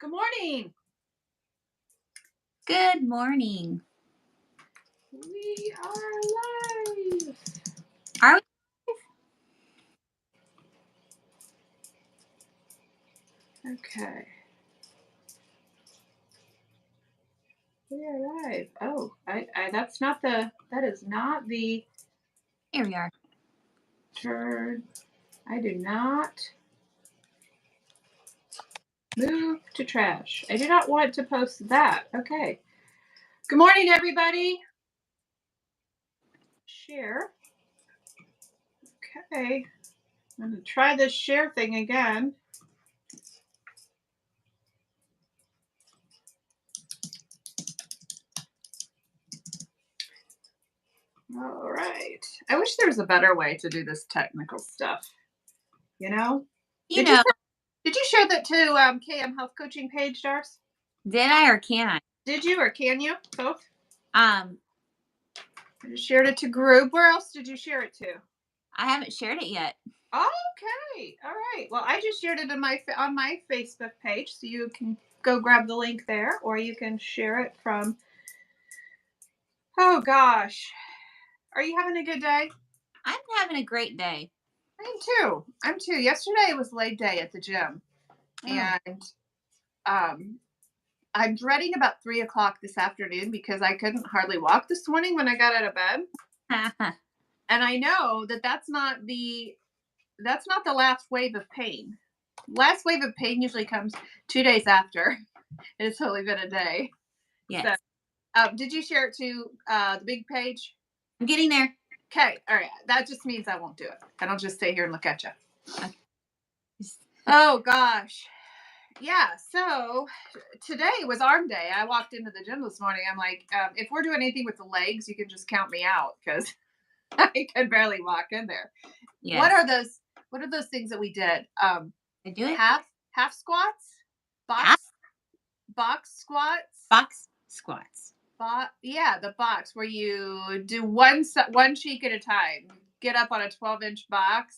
Good morning. Good morning. We are live. Are we? Okay. We are live. Oh, that is not the Here we are. turn. I do not move to trash. I do not want to post that. Okay. Good morning, everybody. Share. Okay. I'm going to try this share thing again. All right. I wish there was a better way to do this technical stuff. You know? You Did know, you share that to KM Health Coaching page, Darce? did I or can I? Did you or can you? Both? Um, You shared it to group. Where else did you share it to? I haven't shared it yet. Okay. All right. Well, I just shared it on my Facebook page, so you can go grab the link there, or you can share it from. Oh gosh, are you having a good day? I'm having a great day. I'm too. Yesterday was leg day at the gym, Oh. and um, I'm dreading about 3 o'clock this afternoon because I couldn't hardly walk this morning when I got out of bed. And I know that that's not the last wave of pain. Last wave of pain usually comes 2 days after. It's only been a day. Yes. So, did you share it to the big page? I'm getting there. Okay, all right. That just means I won't do it, and I'll just stay here and look at you. Okay. Oh gosh, yeah. So today was arm day. I walked into the gym this morning. I'm like, if we're doing anything with the legs, you can just count me out because I could barely walk in there. Yes. What are those? What are those things that we did? I do it. Half squats, box squats, Box squats. yeah, the box where you do one cheek at a time. Get up on a 12-inch box,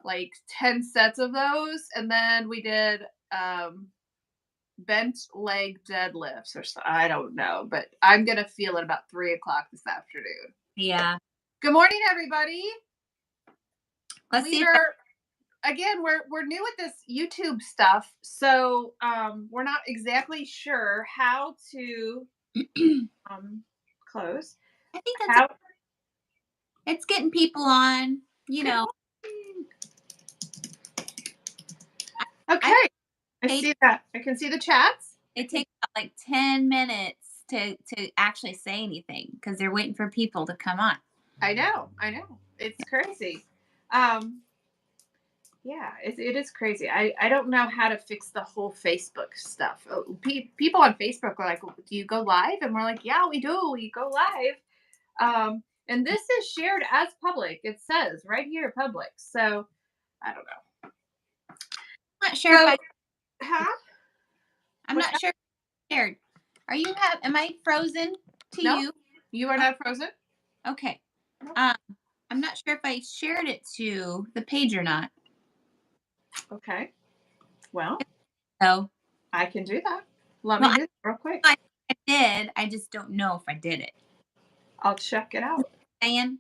like 10 sets of those, and then we did bent leg deadlifts or so. I don't know, but I'm gonna feel it about 3 o'clock this afternoon. Yeah. Good morning, everybody. Let's see. We're new at this YouTube stuff, so we're not exactly sure how to close. I think that's it's getting people on. You Good know. Okay, I see that. I can see the chats. It takes about like 10 minutes to actually say anything because they're waiting for people to come on. I know. It's crazy. Um, yeah, it is crazy. I don't know how to fix the whole Facebook stuff. People on Facebook are like, "Do you go live?" And we're like, "Yeah, we do. We go live." And this is shared as public. It says right here, public. So I don't know. I'm not sure if Huh? I'm not sure if I shared. Am I frozen to No, you? you are not frozen. Okay. Nope. I'm not sure if I shared it to the page or not. Okay. Well, So, I can do that. Let well, me do it real quick. I did. I just don't know if I did it. I'll check it out. Saying,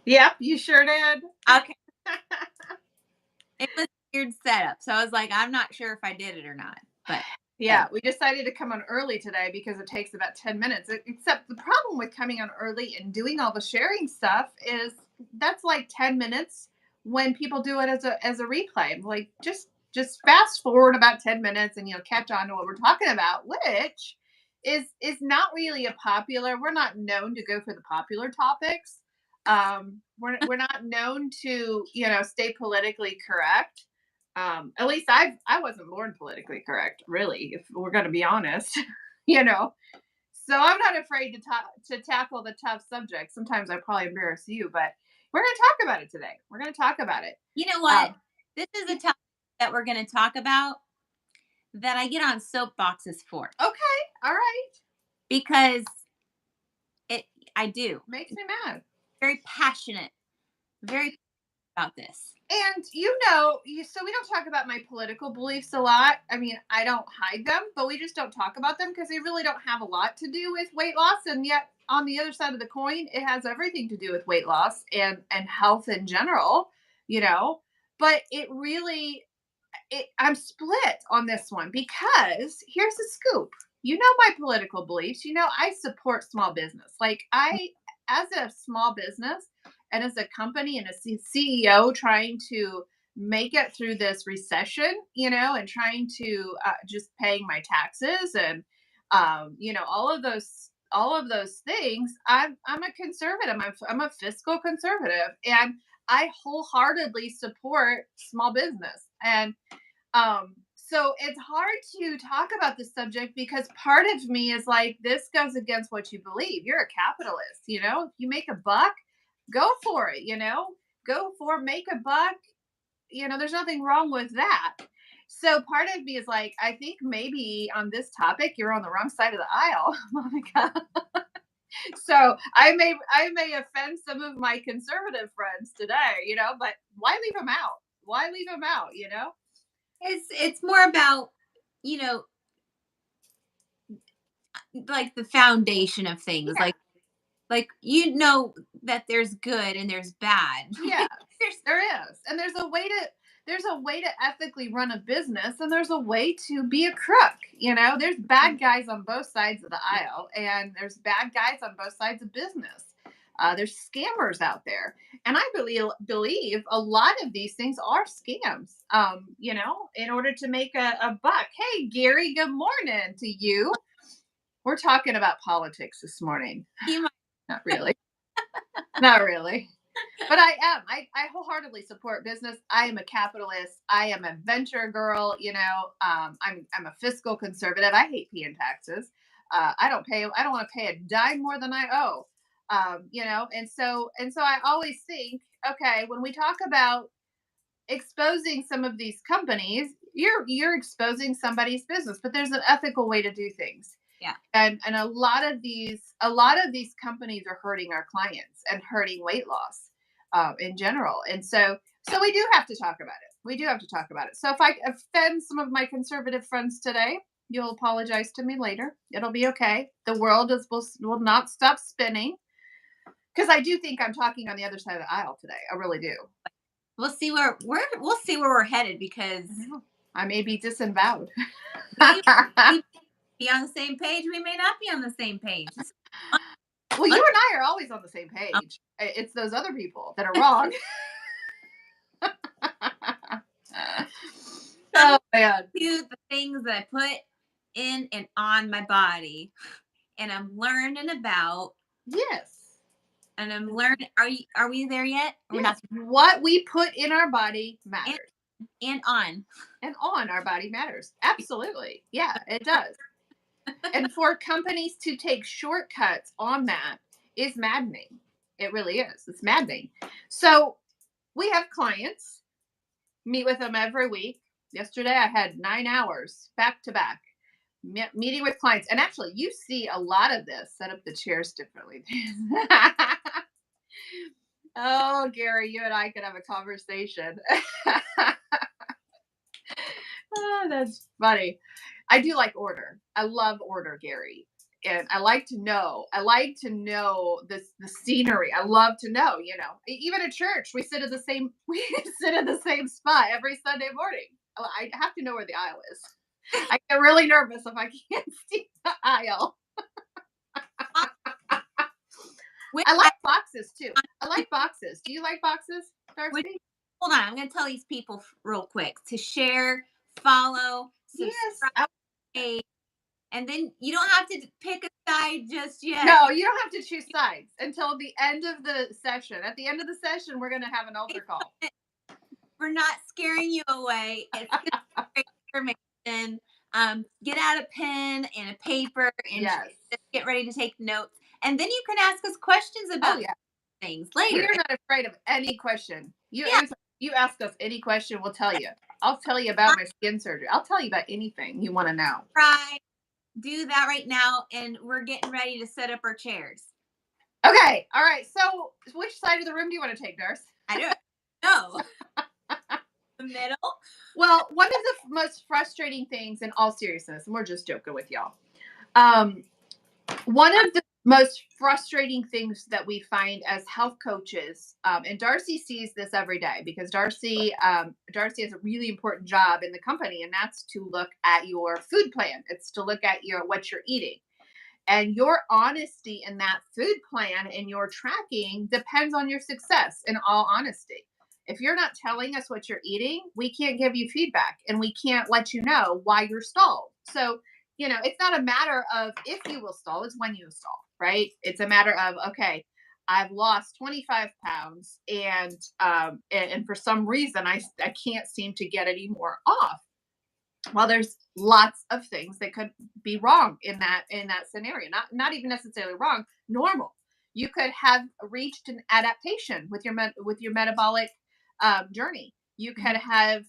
Yep, you sure did. okay, it was a weird setup. So I was like, I'm not sure if I did it or not. But Yeah, we decided to come on early today because it takes about 10 minutes. Except the problem with coming on early and doing all the sharing stuff is that's like 10 minutes when people do it as a replay. Like just fast forward about 10 minutes and you'll catch on to what we're talking about, which is not really a popular. We're not known to go for the popular topics. We're not known to, stay politically correct. At least I wasn't born politically correct, really, if we're going to be honest, you know. So I'm not afraid to tackle the tough subjects. Sometimes I probably embarrass you, but we're going to talk about it today. We're going to talk about it. you know what? This is a topic that we're going to talk about that I get on soapboxes for. Okay, all right. Because I do. Makes me mad. Very passionate. Very about this. And so we don't talk about my political beliefs a lot. I mean, I don't hide them, but we just don't talk about them because they really don't have a lot to do with weight loss. And yet, on the other side of the coin, it has everything to do with weight loss and health in general. You know, but I'm split on this one because here's the scoop. You know my political beliefs. You know I support small business. Like as a small business and as a company and a CEO trying to make it through this recession, and trying to just paying my taxes and all of those things. I'm a conservative. I'm a fiscal conservative, and I wholeheartedly support small business. And so it's hard to talk about this subject because part of me is like, this goes against what you believe. You're a capitalist, If you make a buck, go for it, make a buck. There's nothing wrong with that. So part of me is like, I think maybe on this topic, you're on the wrong side of the aisle, Monica. So I may offend some of my conservative friends today, but why leave them out? Why leave them out? It's more about, you know, like the foundation of things. Yeah. Like that there's good and there's bad. Yes, There's there is. And there's a way to ethically run a business, and there's a way to be a crook. There's bad guys on both sides of the aisle, and there's bad guys on both sides of business. There's scammers out there, and I believe a lot of these things are scams. In order to make a buck. Hey, Gary, good morning to you. We're talking about politics this morning. you might- Not really. Not really. But I am. I wholeheartedly support business. I am a capitalist. I am a venture girl. I'm a fiscal conservative. I hate paying taxes. I don't pay. I don't want to pay a dime more than I owe. And so I always think, okay, when we talk about exposing some of these companies, you're exposing somebody's business, but there's an ethical way to do things. yeah. And a lot of these companies are hurting our clients and hurting weight loss in general. And so we do have to talk about it. We do have to talk about it. So if I offend some of my conservative friends today, you'll apologize to me later. It'll be okay. The world will not stop spinning, because I do think I'm talking on the other side of the aisle today. I really do. We'll see where we're headed, because I know. I may be disavowed. we be on the same page. We may not be on the same page. Well, you and I are always on the same page. It's those other people that are wrong. Oh man. To the things that I put in and on my body, and I'm learning about, Yes. and I'm learning. Are we there yet? We're not. Yes. What we put in our body And, matters. and on. And on our body matters. Absolutely. Yeah, it does. And for companies to take shortcuts on that is maddening. It really is. It's maddening. So we have clients, meet with them every week. Yesterday, I had 9 hours back to back meeting with clients. And actually, you see a lot of this. Set up the chairs differently. Oh, Gary, you and I could have a conversation. Oh, that's funny. I do like order. I love order, Gary. And I like to know. I like to know the scenery. I love to know, Even at church, we sit at the same we sit at the same spot every Sunday morning. I have to know where the aisle is. I get really nervous if I can't see the aisle. I like boxes too. I like boxes. Do you like boxes, Darcy? Hold on, I'm going to tell these people real quick to share, follow, Yes. subscribe, and then you don't have to pick a side just yet. No, you don't have to choose sides until the end of the session. At the end of the session, we're going to have an altar call. We're not scaring you away. It's great information. Get out a pen and a paper and Yes. just get ready to take notes. And then you can ask us questions about things later. We are not afraid of any question. You ask us any question, we'll tell you. I'll tell you about my skin surgery. I'll tell you about anything you want to know. Right. Do that right now, and we're getting ready to set up our chairs. Okay. All right. So which side of the room do you want to take, Nurse? I don't know. The middle. Well, one of the most frustrating things, in all seriousness, and we're just joking with y'all. Um, One of the most frustrating things that we find as health coaches, and Darcy sees this every day because Darcy has a really important job in the company, and that's to look at your food plan. It's to look at your what you're eating. And your honesty in that food plan and your tracking depends on your success, in all honesty. If you're not telling us what you're eating, we can't give you feedback and we can't let you know why you're stalled. So, it's not a matter of if you will stall, it's when you stall, right? It's a matter of, okay, I've lost 25 pounds and for some reason I can't seem to get any more off. Well, there's lots of things that could be wrong in that scenario. Not even necessarily wrong, normal. You could have reached an adaptation with your metabolic journey. You Mhm. could have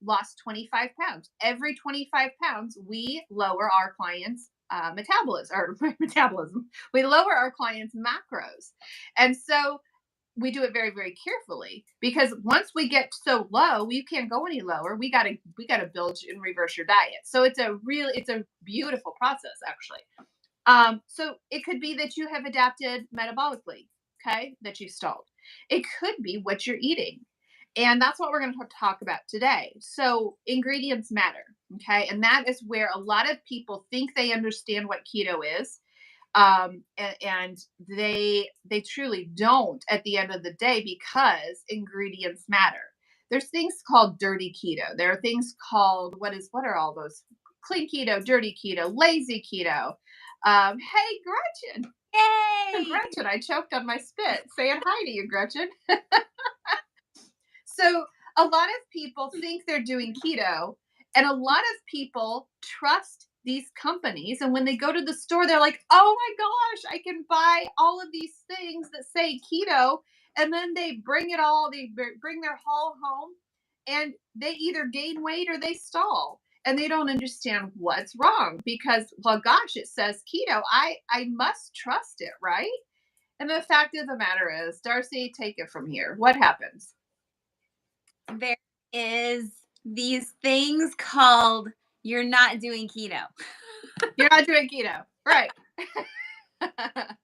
lost 25 pounds. Every 25 pounds, we lower our clients' metabolism or metabolism. We lower our clients' macros, and so we do it very very carefully because once we get so low you can't go any lower. We got to build and reverse your diet, so it's a beautiful process actually. So it could be that you have adapted metabolically, okay, that you've stalled. It could be what you're eating, and that's what we're going to talk about today. So ingredients matter, okay, and that is where a lot of people think they understand what keto is, and they truly don't at the end of the day because ingredients matter. There's things called dirty keto. There are things called what are all those? Clean keto, dirty keto, lazy keto. Hey Gretchen, Yay! Gretchen, I choked on my spit saying hi to you, Gretchen. So a lot of people think they're doing keto, and a lot of people trust these companies. And when they go to the store, they're like, oh my gosh, I can buy all of these things that say keto. And then they bring their haul home and they either gain weight or they stall. And they don't understand what's wrong because, well, gosh, it says keto. I must trust it, right? And the fact of the matter is, Darcy, take it from here. What happens? There is these things called you're not doing keto. You're not doing keto. Right. At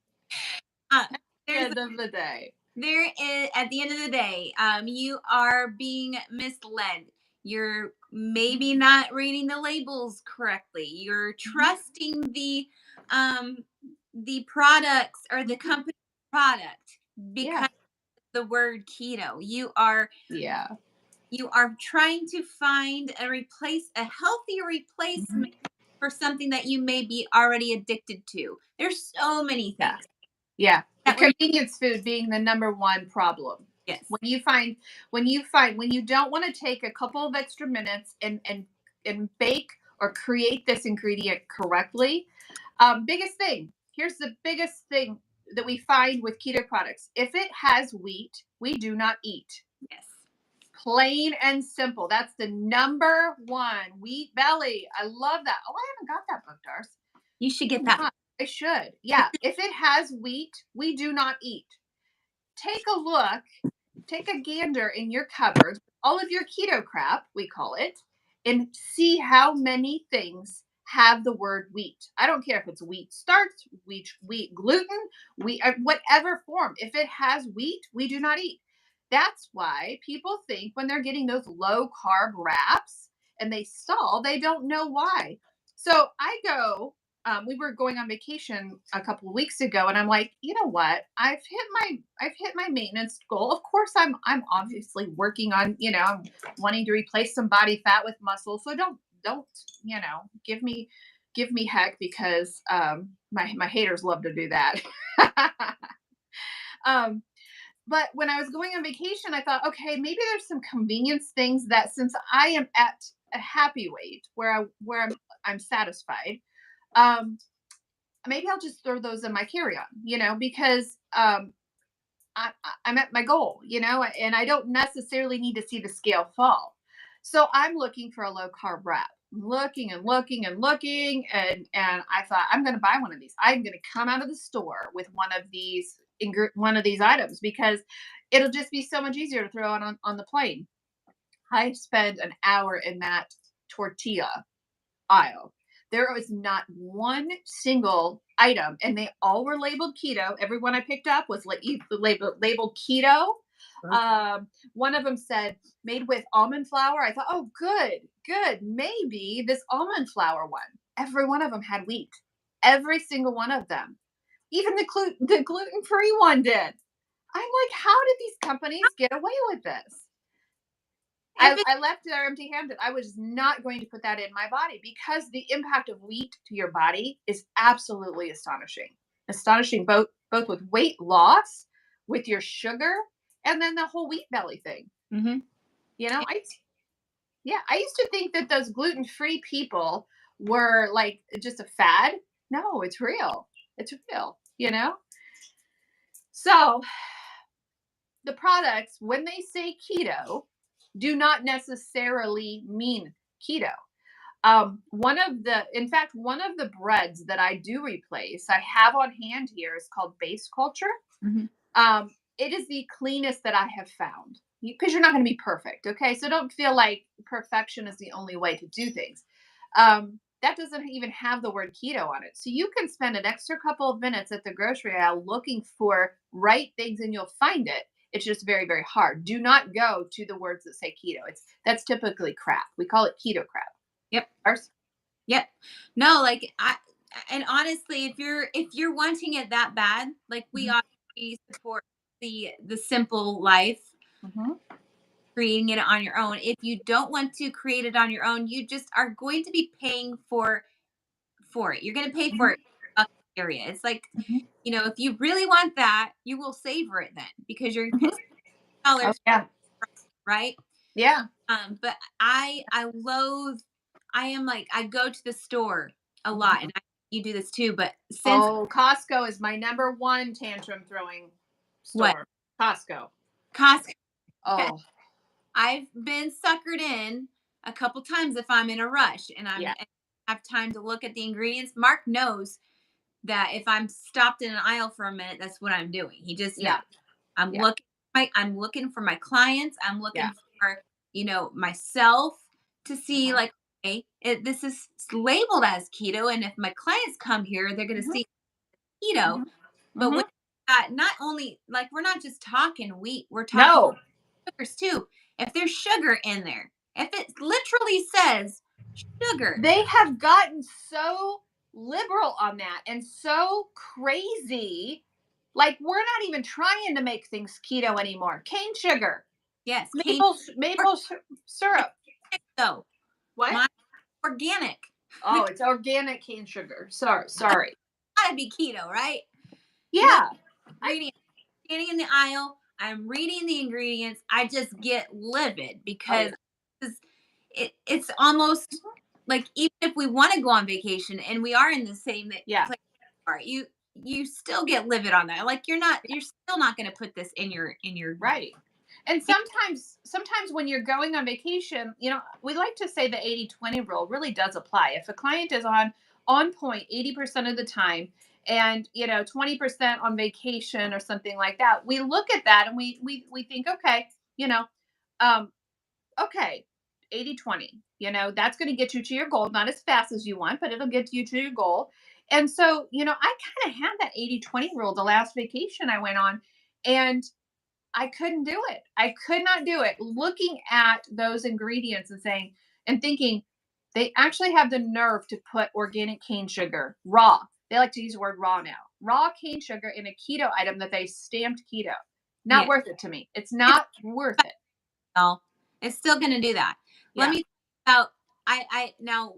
Uh, the there's end of the day. there is at the end of the day, you are being misled. You're maybe not reading the labels correctly. You're Mhm. trusting um the products or the company product Yeah. because the word keto. Yeah. You are trying to find a healthy Mhm. replacement for something that you may be already addicted to. There's so many Yeah. things Yeah. The that we're convenience food being the number one problem. yes. When you don't want to take a couple of extra minutes and bake or create this ingredient correctly, biggest thing. Here's the biggest thing that we find with keto products. If it has wheat, we do not eat. Yes. Plain and simple. That's the number one. Wheat belly. I love that. Oh, I haven't got that book, Darce. You should get Oh that. my, I should. Yeah. If it has wheat, we do not eat. Take a look, take a gander in your cupboard, all of your keto crap, we call it, and see how many things have the word wheat. I don't care if it's wheat starch, wheat gluten, wheat whatever form. If it has wheat, we do not eat. That's why people think when they're getting those low carb wraps and they stall, they don't know why. So I go we were going on vacation a couple of weeks ago and I'm like, you know what, I've hit my maintenance goal. Of course I'm obviously working on, I'm wanting to replace some body fat with muscle, so don't give me heck because my haters love to do that. um but when I was going on vacation I thought, okay, maybe there's some convenience things that since I am at a happy weight where I'm satisfied, um maybe I'll just throw those in my carry-on, because I'm at my goal, and I don't necessarily need to see the scale fall. So I'm looking for a low carb wrap. Looking and looking and looking, and I thought I'm going to buy one of these. I'm going to come out of the store with one of these items because it'll just be so much easier to throw on the plane. I spent an hour in that tortilla aisle. There was not one single item, and they all were labeled keto. Every one I picked up was labeled keto. Okay. One of them said made with almond flour. I thought, oh, good, good. Maybe this almond flour one. Every one of them had wheat. Every single one of them. Even the gluten free one did. I'm like, how did these companies get away with this? If it's I left there empty handed. I was not going to put that in my body because the impact of wheat to your body is absolutely astonishing. Astonishing both with weight loss, with your sugar, and then the whole wheat belly thing. Mhm. You know, I used to think that those gluten free people were like just a fad. No, it's real. It's real. You know. So the products, when they say keto, do not necessarily mean keto. In fact, one of the breads that I do replace, I have on hand here, is called Base Culture. Mhm. It is the cleanest that I have found because you're not going to be perfect. Okay. So don't feel like perfection is the only way to do things. That doesn't even have the word keto on it. So you can spend an extra couple of minutes at the grocery aisle looking for right things and you'll find it. It's just very, very hard. Do not go to the words that say keto. That's typically crap. We call it keto crap. Yep. Ours. Yep. No, like I and honestly, if you're wanting it that bad, like we Mhm. obviously support the simple life, Mhm. creating it on your own. If you don't want to create it on your own, you just are going to be paying for it. You're going to pay for Mhm. it area. It's like, Mhm. if you really want that, you will savor it then because you're Mhm. it's Oh dollars, yeah. right? Yeah. But I loathe. I am like I go to the store a lot, Mhm. and you do this too. But since Oh, Costco is my number one tantrum throwing what store. Costco. Costco, Oh, I've been suckered in a couple times if I'm in a rush and yeah. I have time to look at the ingredients. Mark knows that if I'm stopped in an aisle for a minute, that's what I'm doing. He just knows. Yeah. I'm Yeah. looking I'm looking for my clients. I'm Yeah. looking for, myself to see Uh-huh. like, okay, this is labeled as keto. And if my clients come here, they're gonna Mhm. see keto. Mhm. But with Mhm. that, not only like we're not just talking wheat, we're talking No, sugars too. If there's sugar in there, if it literally says sugar, they have gotten so liberal on that and so crazy. Like we're not even trying to make things keto anymore. Cane sugar, yes, cane maple syrup. organic though. What? My organic. Oh, it's organic cane sugar. Sorry, sorry. Gotta be keto, right? No Yeah. I. ingredient. Standing in the aisle, I'm reading the ingredients. I just get livid Oh yeah. because it's almost like even if we want to go on vacation and we are in the same Yeah. place, are you still get livid on that. Like you're still not going to put this in your. Right. And sometimes when you're going on vacation, we like to say the 80/20 rule really does apply. If a client is on point 80% of the time and 20% on vacation or something like that, we look at that and we think, okay, you know, um, okay, 80/20. That's going to get you to your goal, not as fast as you want, but it'll get you to your goal. And so, I kind of had that 80/20 rule the last vacation I went on. And I couldn't do it. I could not do it. Looking at those ingredients and thinking, they actually have the nerve to put organic cane sugar raw. They like to use the word raw now. Raw cane sugar in a keto item that they stamped keto. Not Yeah, worth it to me. It's it's not worth it. still it's still going to do that. Let Yeah. me about I now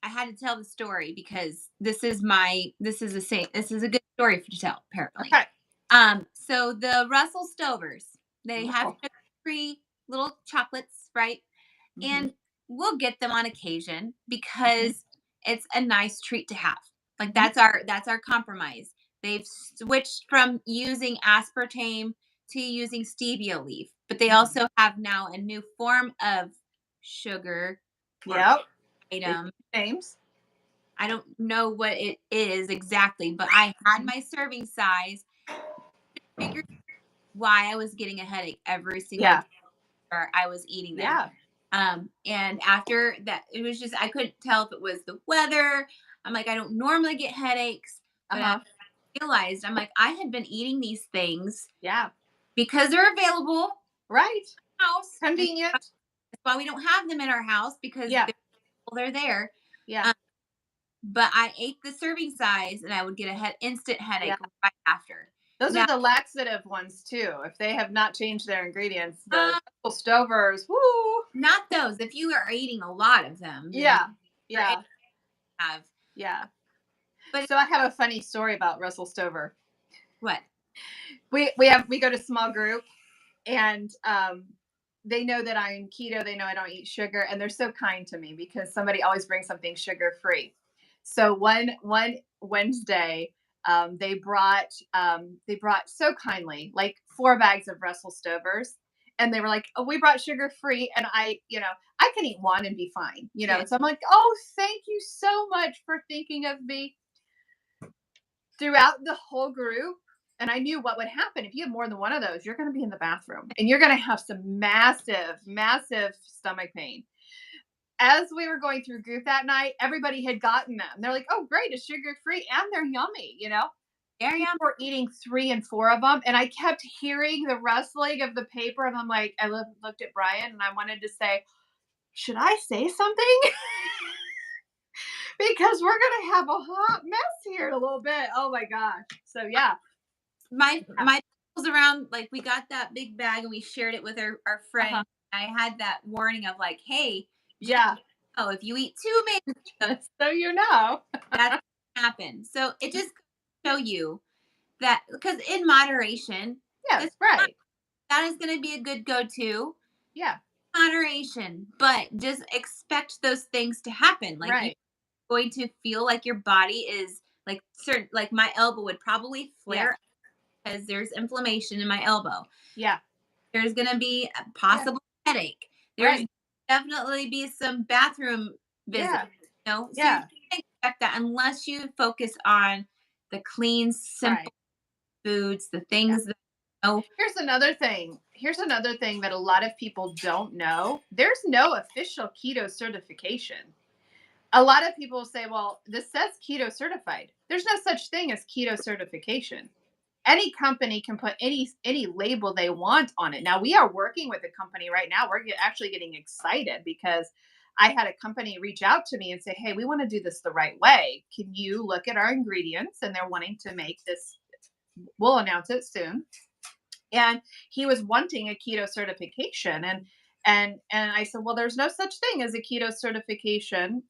I had to tell the story because this is a good story to tell apparently. Okay. So the Russell Stovers, they have Oh. sugar-free little chocolates, right? Hmm. And we'll get them on occasion Hmm. because it's a nice treat to have. Like Hmm. that's our compromise. They've switched from using aspartame to using stevia leaf, but they Hmm. also have now a new form of sugar or Yep. They item. James. I don't know what it is exactly, but I had Mhm. my serving size, figured why I was getting a headache every single Yeah. day. sure I was eating them. Yeah. And after that, it was just I couldn't tell if it was the weather. I'm like, I don't normally get headaches, but I Uh-huh. realized I'm like, I had been eating these things Yeah. because they're available Right. in the house, and Convenient. that's why we don't have them in our house because Yeah. they're there. Yeah. Um, but I ate the serving size, and I would get a instant Yeah. headache right after. Those are Now, the laxative ones too. If they have not changed their ingredients, the uh, Stovers, woo. not those. If you are eating a lot of them, then Yeah. you're able Yeah. to have. Yeah. But So I have a funny story about Russell Stover. what? We go to small group, and they know that I'm keto. They know I don't eat sugar, and they're so kind to me because somebody always brings something sugar free. So one Wednesday, they brought so kindly like 4 bags of Russell Stovers, and they were like, "Oh, we brought sugar free," and I can eat one and be fine, Yeah, So I'm like, "Oh, thank you so much for thinking of me." Throughout the whole group, and I knew what would happen if you have more than one of those. You're going to be in the bathroom, and you're going to have some massive stomach pain. As we were going through group that night, everybody had gotten them. They're like, "Oh, great, it's sugar free and they're yummy." there you People were eating 3 and 4 of them, and I kept hearing the rustling of the paper, and I'm like, looked at Brian, and I wanted to say, "Should I say something?" Because we're gonna have a hot mess here in a little bit. Oh my gosh! So yeah, my was around like we got that big bag and we shared it with our uh-huh. friend. I had that warning of like, hey, just Yeah. oh, if you eat too many, So you know. that's gonna happen. So it just show you that because in moderation, Yes, this right. that is going to be a good go-to Yeah, moderation, but just expect those things to happen. Like you're right. going to feel like your body is like certain like my elbow would probably Yeah, flare because there's inflammation in my elbow. yeah, There's gonna be a yeah, possible headache. There's right. definitely be some bathroom visits, Yeah, So you yeah, can't expect that unless you focus on the clean, right. simple foods, the Yeah. things that oh Here's another thing that a lot of people don't know. There's no official keto certification. A lot of people say, well, this says keto certified. There's no such thing as keto certification. Any company can put any label they want on it. Now we are working with a company right now. Actually getting excited because I had a company reach out to me and say, "Hey, we want to do this the right way. Can you look at our ingredients?" And they're wanting to make this. We'll announce it soon. And he was wanting a keto certification, and I said, well, there's no such thing as a keto certification.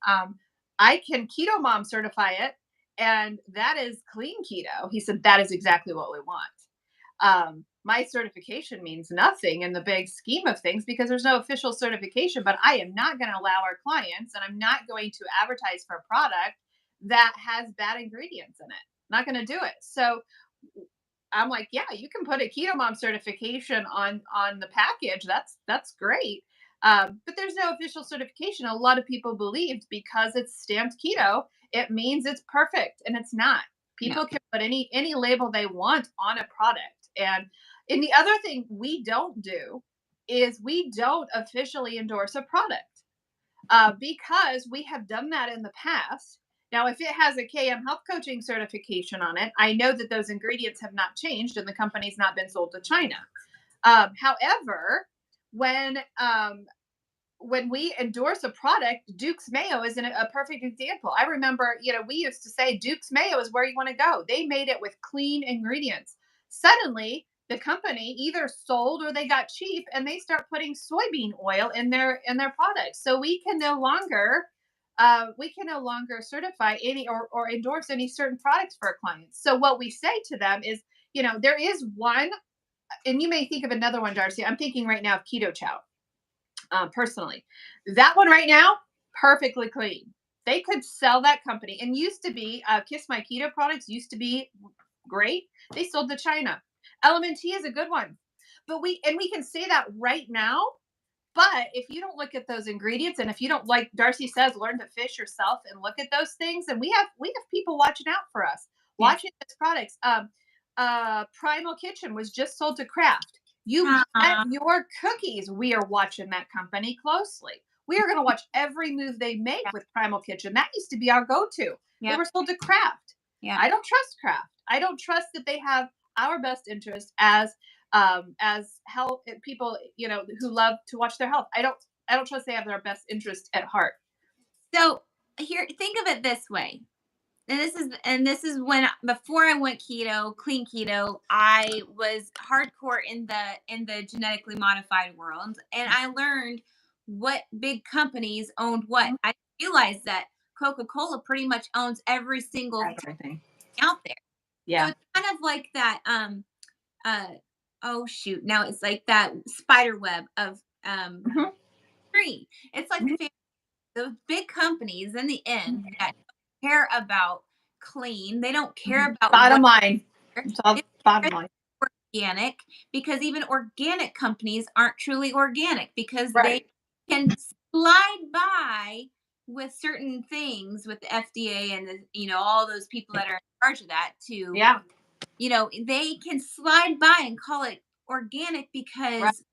I can Ketomom certify it, and that is clean keto. He said that is exactly what we want. My certification means nothing in the big scheme of things because there's no official certification, but I am not going to allow our clients, and I'm not going to advertise for a product that has bad ingredients in it. Not going to do it. So I'm like, yeah, you can put a Keto Mom certification on the package. That's great. But there's no official certification. A lot of people believed because it's stamped keto, it means it's perfect, and it's not. no, People can put any label they want on a product. And the other thing we don't do is we don't officially endorse a product because we have done that in the past. Now, if it has a KM Health Coaching certification on it, I know that those ingredients have not changed and the company's not been sold to China. However, when we endorse a product, Duke's Mayo is a perfect example. I remember, we used to say Duke's Mayo is where you want to go. They made it with clean ingredients. Suddenly, the company either sold or they got cheap, and they start putting soybean oil in their products. So we can no longer certify any or endorse any certain products for our clients. So what we say to them is, there is one, and you may think of another one, Darcy. I'm thinking right now of Keto Chow. Personally, that one right now, perfectly clean. They could sell that company, and used to be Kiss My Keto Products used to be great. They sold to China. Element T is a good one, but we can say that right now. But if you don't look at those ingredients, and if you don't, like Darcy says, learn to fish yourself and look at those things, and we have people watching out for us, yes, watching those products. Primal Kitchen was just sold to Kraft. You get Uh, your cookies. We are watching that company closely. We are going to watch every move they make yeah, with Primal Kitchen. That used to be our go-to. They yep, were sold to Kraft. yep. I don't trust Kraft. I don't trust that they have our best interest as health people, who love to watch their health. I don't trust they have their best interest at heart. So here, think of it this way. And this is when before I went keto, clean keto, I was hardcore in the genetically modified world, and I learned what big companies owned what. Mhm. I realized that Coca-Cola pretty much owns every single thing Everything. out there. So Yeah. it's kind of like that uh oh shoot, now it's like that spider web of Mhm. green. It's like Mhm. those big companies in the end Mhm. that don't care about clean, they don't care Mhm. about Bottom what line. It's they all bottom care line. about organic, because even organic companies aren't truly organic because they Right. can slide by with certain things with the FDA and all those people that are in charge of that to, Yeah. they can slide by and call it organic Right. because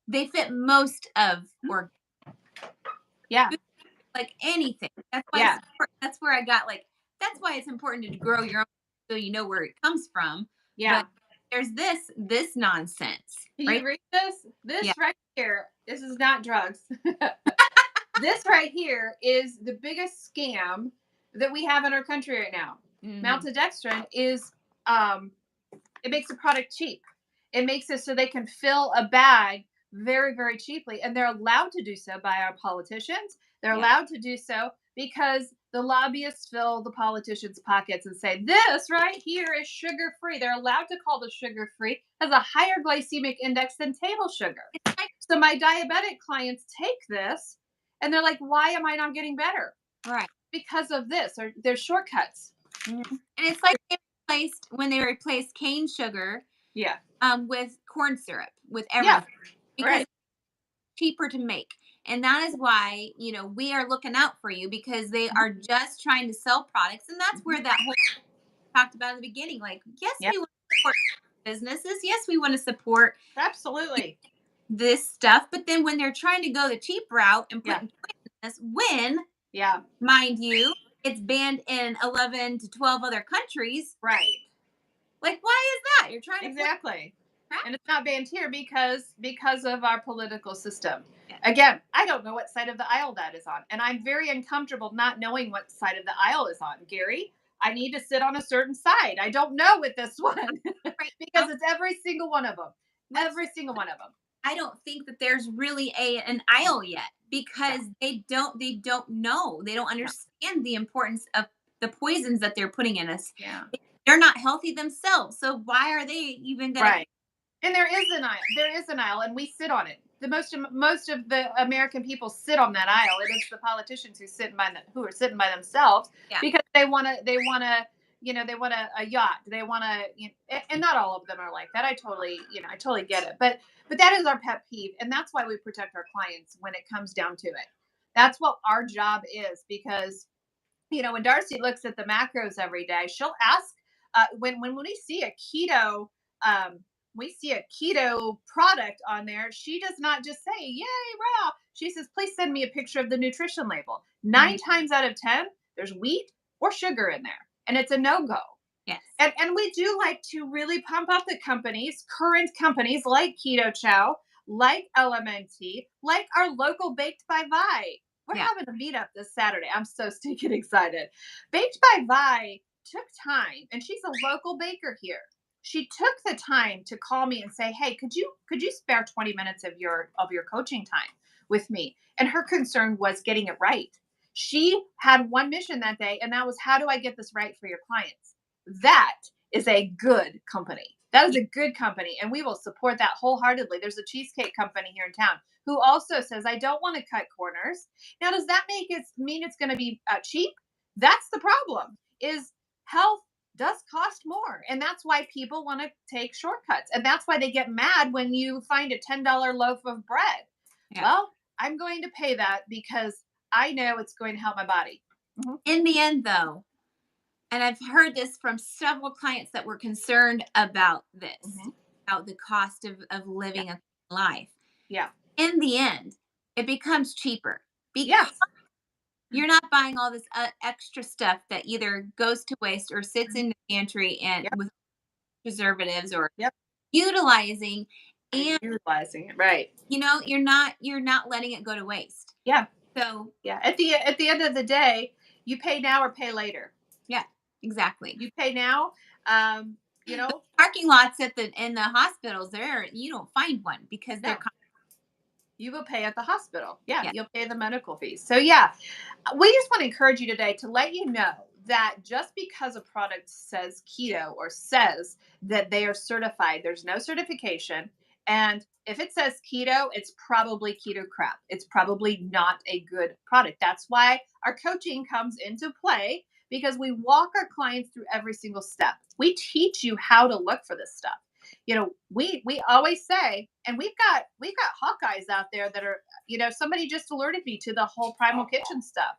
they fit most of Mhm. organic, Yeah. like anything. That's why Yeah. that's where I got like that's why it's important to grow your own so you know where it comes from. But Yeah. there's this nonsense, Can right? you read this? Yeah. This right here, this is not drugs. This right here is the biggest scam that we have in our country right now. Hmm. Maltodextrin is um it makes a product cheap. It makes it so they can fill a bag very, very cheaply. And they're allowed to do so by our politicians. They're Yeah. allowed to do so because the lobbyists fill the politicians' pockets and say, this right here is sugar free. They're allowed to call the sugar free, has a higher glycemic index than table sugar. It's like So my diabetic clients take this and they're like, why am I not getting better? right. Because of this, or there's shortcuts. Mhm. And it's like when they replaced cane sugar Yeah. with corn syrup with Yeah. everything because Right. it's cheaper to make. And that is why, we are looking out for you because they Mhm. are just trying to sell products. And that's where Mhm. that whole talked about in the beginning. Like, yes, Yeah. we want to support businesses. Yes, we want to support Absolutely. this stuff. But then when they're trying to go the cheap route and Yeah. putting this, when, Yeah. mind you, it's banned in 11 to 12 other countries, Right. like, why is that? You're trying to push Exactly. crap. And it's not banned here because of our political system. Yeah. Again, I don't know what side of the aisle that is on, and I'm very uncomfortable not knowing what side of the aisle is on. Gary, I need to sit on a certain side. I don't know with this one Right now, because it's every single one of them. let's Every single one of them. I don't think that there's really an aisle yet Yeah. because they don't know. They don't Yeah. understand the importance of the poisons that they're putting in us. Yeah. They're not healthy themselves. So why are they even going to Right. And there is an aisle. There is an aisle, and we sit on it. The most of the American people sit on that aisle. It is the politicians who are sitting by themselves Yeah. because they want a yacht. They want to, and not all of them are like that. I totally get it. But that is our pet peeve, and that's why we protect our clients when it comes down to it. That's what our job is because when Darcy looks at the macros every day, she'll ask when we see a keto um, product on there. She does not just say "Yay, raw." She says, "Please send me a picture of the nutrition label." Mhm. 9 times out of 10, there's wheat or sugar in there, and it's a no go. Yes. And we do like to really pump up the current companies like Keto Chow, like LMNT, like our local Baked by Vi. We're Yeah. having a meetup this Saturday. I'm so stinking excited. Baked by Vi took time, and she's a local baker here. She took the time to call me and say, "Hey, could you spare 20 minutes of your coaching time with me?" And her concern was getting it right. She had one mission that day, and that was, how do I get this right for your clients? That is a good company. That is Yeah. a good company, and we will support that wholeheartedly. There's a cheesecake company here in town who also says, "I don't want to cut corners." Now, does that mean it's going to be cheap? That's the problem. Is health does cost more, and that's why people want to take shortcuts, and that's why they get mad when you find a $10 loaf of bread. Yeah. Well, I'm going to pay that because I know it's going to help my body. Mhm. In the end, though, and I've heard this from several clients that were concerned about this. Mhm. about the cost of Yeah. living a life. Yeah. In the end, it becomes cheaper because Yes. you're not buying all this extra stuff that either goes to waste or sits Mhm. in the pantry and Yep. with preservatives or Yep. utilizing, And and utilizing it, right. you're not letting it go to waste. Yeah. So Yeah. At the end of the day, you pay now or pay later. yeah, exactly. You pay now, um, you But know, parking lots at the in the hospitals, there you don't find one because they're no, you will pay at the hospital. Yeah, yeah. you'll pay the medical fees. So yeah, we just want to encourage you today to let you know that just because a product says keto or says that they are certified, there's no certification. And if it says keto, it's probably keto crap. It's probably not a good product. That's why our coaching comes into play because we walk our clients through every single step. We teach you how to look for this stuff. We always say, and we've got Hawkeyes out there that are, somebody just alerted me to the whole Primal Kitchen stuff.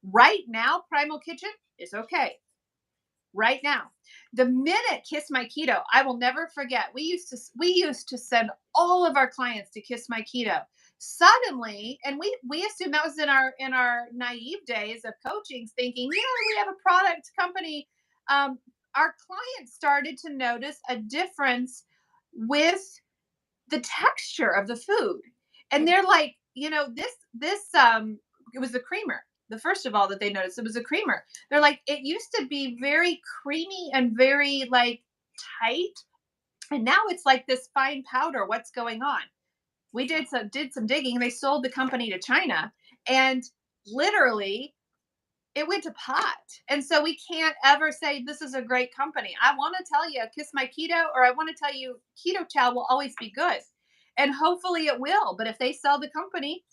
Right now, Primal Kitchen is okay. Right now, the minute Kiss My Keto, I will never forget. We used to send all of our clients to Kiss My Keto. Suddenly, and we assumed that was in our naive days of coaching, thinking, we have a product company. Um, our clients started to notice a difference with the texture of the food. And they're like, this it was the creamer. The first of all that they noticed, it was a creamer. They're like, it used to be very creamy and very like tight, and now it's like this fine powder. What's going on? We did some digging. They sold the company to China, and literally it went to pot. And so we can't ever say this is a great company. I want to tell you Kiss My Keto, or I want to tell you Keto Chow will always be good. And hopefully it will. But if they sell the company,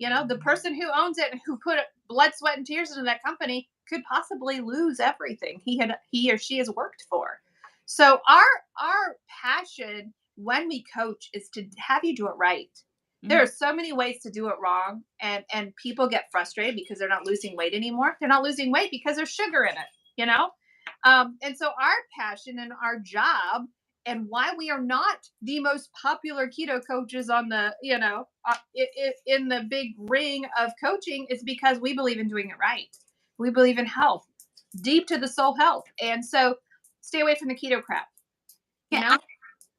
the person who owns it and who put blood, sweat, and tears into that company could possibly lose everything he or she has worked for. So our passion when we coach is to have you do it right. There Mhm. are so many ways to do it wrong, and people get frustrated because they're not losing weight anymore. They're not losing weight because there's sugar in it, you know. And so our passion and our job, and why we are not the most popular keto coaches on the in the big ring of coaching, is because we believe in doing it right. We believe in health, deep to the soul health, and so stay away from the keto crap. You Okay, I know,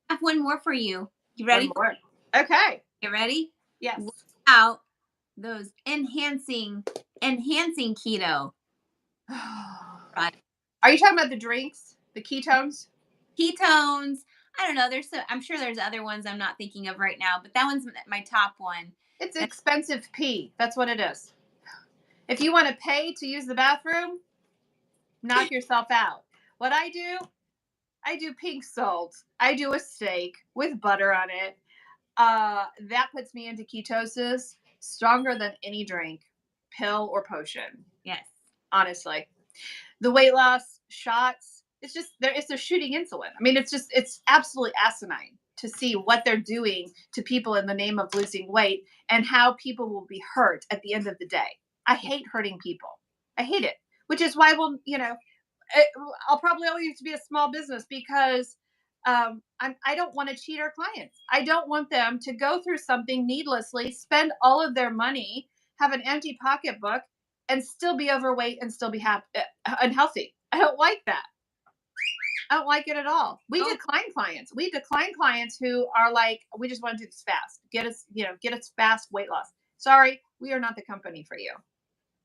have one more for you. You one ready? more. Okay. You ready? Yes. What about those enhancing keto products? Are you talking about the drinks, the ketones? Ketones. I don't know. I'm sure there's other ones I'm not thinking of right now, but that one's my top one. It's And expensive pee. That's what it is. If you want to pay to use the bathroom, knock yourself out. What I do pink salt. I do a steak with butter on it. That puts me into ketosis stronger than any drink, pill or potion. yes. Honestly, the weight loss shots, it's they're shooting insulin. I mean, it's absolutely asinine to see what they're doing to people in the name of losing weight, and how people will be hurt at the end of the day. I Yeah. hate hurting people. I hate it. Which is why it, I'll probably always be a small business, because I don't want to cheat our clients. I don't want them to go through something needlessly, spend all of their money, have an empty pocketbook, and still be overweight and still be unhealthy. I don't like that. I don't like it at all. We Oh, decline clients. We decline clients who are like, we just want to do this fast. Get us fast weight loss. Sorry, we are not the company for you.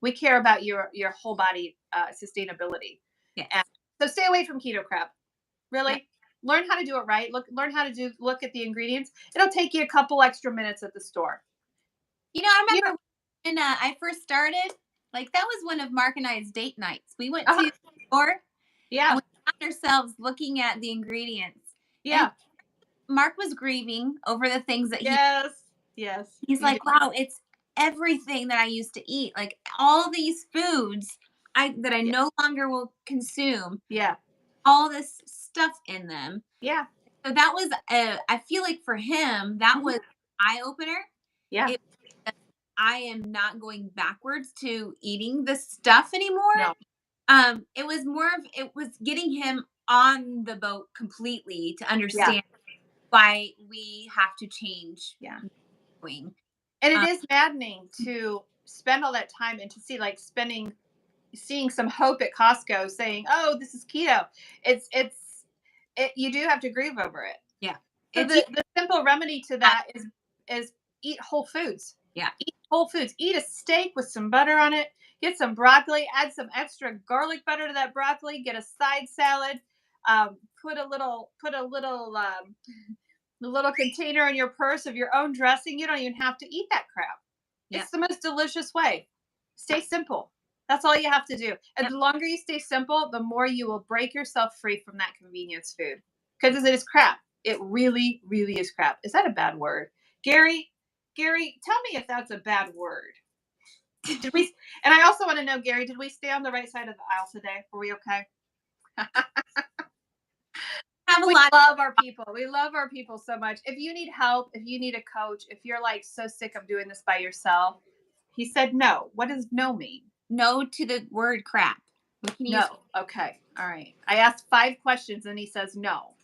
We care about your whole body sustainability. yes. And so stay away from keto crap. Yep. Really, learn how to do it right. Learn how to look at the ingredients. It'll take you a couple extra minutes at the store. I You remember when I first started, like that was one of Mark and I's date nights. We went to uh the store and Yeah, we found ourselves looking at the ingredients. And yeah, Mark was grieving over the things that yes, yes. he's You do. like, wow, it's everything that I used to eat. Like all these foods that I Yeah, no longer will consume, yeah, all this stuff in them. yeah, So that was, I feel like for him, that mhm, was eye opener. yeah. It I am not going backwards to eating this stuff anymore. No, It was getting him on the boat completely to yeah, understand. why we have to change. Yeah. Doing. And it Um, is maddening to spend all that time and to see like seeing some hope at Costco saying, "Oh, this is keto." You do have to grieve over it. yeah. So It's the simple remedy to that is eat whole foods. yeah. Eat whole foods. Eat a steak with some butter on it. Get some broccoli. Add some extra garlic butter to that broccoli. Get a side salad. Put a little container in your purse of your own dressing. You don't even have to eat that crap. Yep. It's the most delicious way. Stay simple. That's all you have to do. And Yep. the longer you stay simple, the more you will break yourself free from that convenience food. Because it is crap. It really, really is crap. Is that a bad word? Gary, tell me if that's a bad word. Did we and I also want to know, Gary, did we stay on the right side of the aisle today? Were we okay? Have a We lot. love our people. We love our people so much. If you need help, if you need a coach, if you're like so sick of doing this by yourself, he said no. What does no mean? No to the word crap. We can use No. Okay. All right. I asked 5 questions and he says no.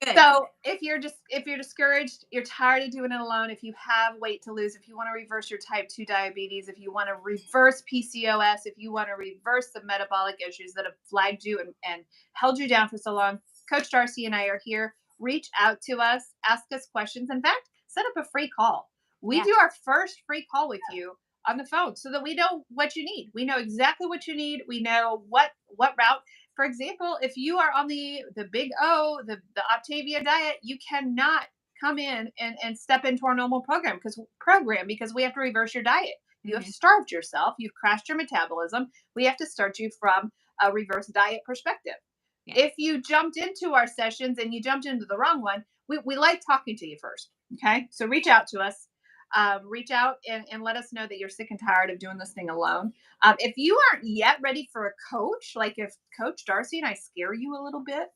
good. So if you're discouraged, you're tired of doing it alone, if you have weight to lose, if you want to reverse your type 2 diabetes, if you want to reverse PCOS, if you want to reverse the metabolic issues that have flagged you and held you down for so long, Coach Darcy and I are here. Reach out to us, ask us questions. In fact, set up a free call. We Yeah. do our first free call with you on the phone so that we know what you need. We know exactly what you need. We know what route. For example, if you are on the big O, the Optavia diet, you cannot come in and step into our normal program because we have to reverse your diet. You have Mhm. starved yourself. You've crashed your metabolism. We have to start you from a reverse diet perspective. Yeah. If you jumped into our sessions and you jumped into the wrong one, we like talking to you first. Okay. So reach out to us. Reach out and let us know that you're sick and tired of doing this thing alone. If you aren't yet ready for a coach, like if Coach Darcy and I scare you a little bit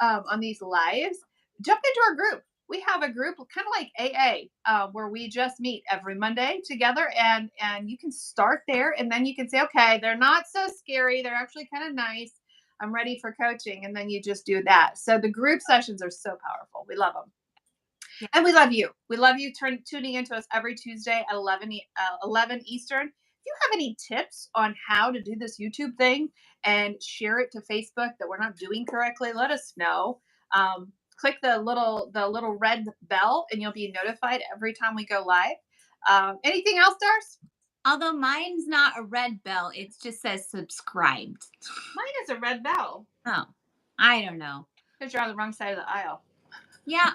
on these lives, jump into our group. We have a group kind of like AA where we just meet every Monday together, and you can start there, and then you can say, okay, they're not so scary. They're actually kind of nice. I'm ready for coaching, and then you just do that. So the group sessions are so powerful. We love them. Yeah. And we love you. We love you tuning into us every Tuesday at 11 Eastern. If you have any tips on how to do this YouTube thing and share it to Facebook that we're not doing correctly, let us know. Click the little red bell and you'll be notified every time we go live. Anything else, Dars? Although mine's not a red bell, it just says subscribed. Mine is a red bell Oh, I don't know. because you're on the wrong side of the aisle. Yeah,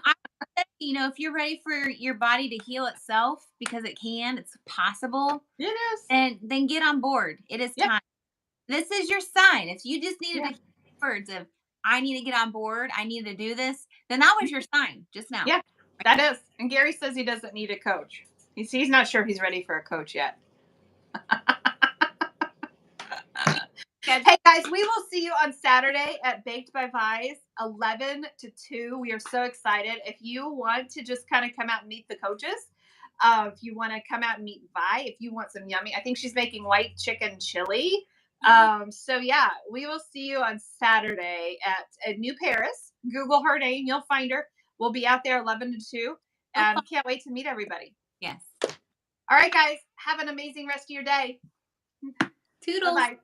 if you're ready for your body to heal itself because it can, it's possible, It is. and then get on board. It is Yep. time. This is your sign. If you just needed Yeah. to hear words of I need to get on board, I need to do this, then that was your sign just now. Yeah, that is. And Gary says he doesn't need a coach. He's not sure he's ready for a coach yet. Hey guys, we will see you on Saturday at Baked by Vi's, 11 to 2. We are so excited. If you want to just kind of come out and meet the coaches, if you want to come out and meet Vi, if you want some yummy, I think she's making white chicken chili. So yeah, we will see you on Saturday at New Paris. Google her name, you'll find her. We'll be out there 11 to 2, and can't wait to meet everybody. Yes. All right, guys, have an amazing rest of your day. Toodles. Bye-bye.